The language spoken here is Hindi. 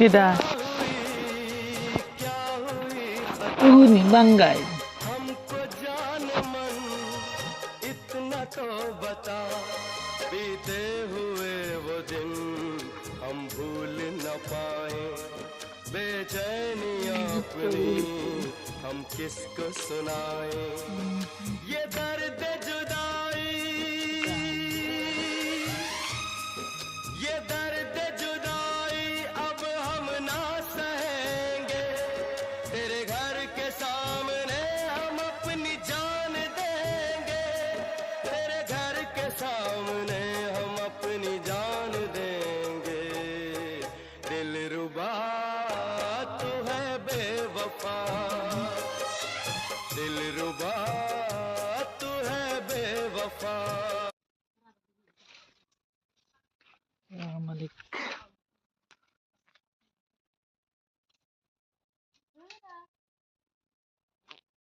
Tidak. Uhuni banggai. हमको जान मन इतना तो बता, बीते हुए वो दिन हम भूल न पाए, बेचैनियां अपनी हम किसको सुनाए, ये दर्द जुदाई, ये दर्द जुदाई अब हम ना सहेंगे, तेरे घर के सामने हम अपनी जान देंगे, तेरे घर के सामने हम अपनी जान देंगे, दिलरुबा तू है बेवफा, दिलरुबा तू है बेवफा। Ya Malik.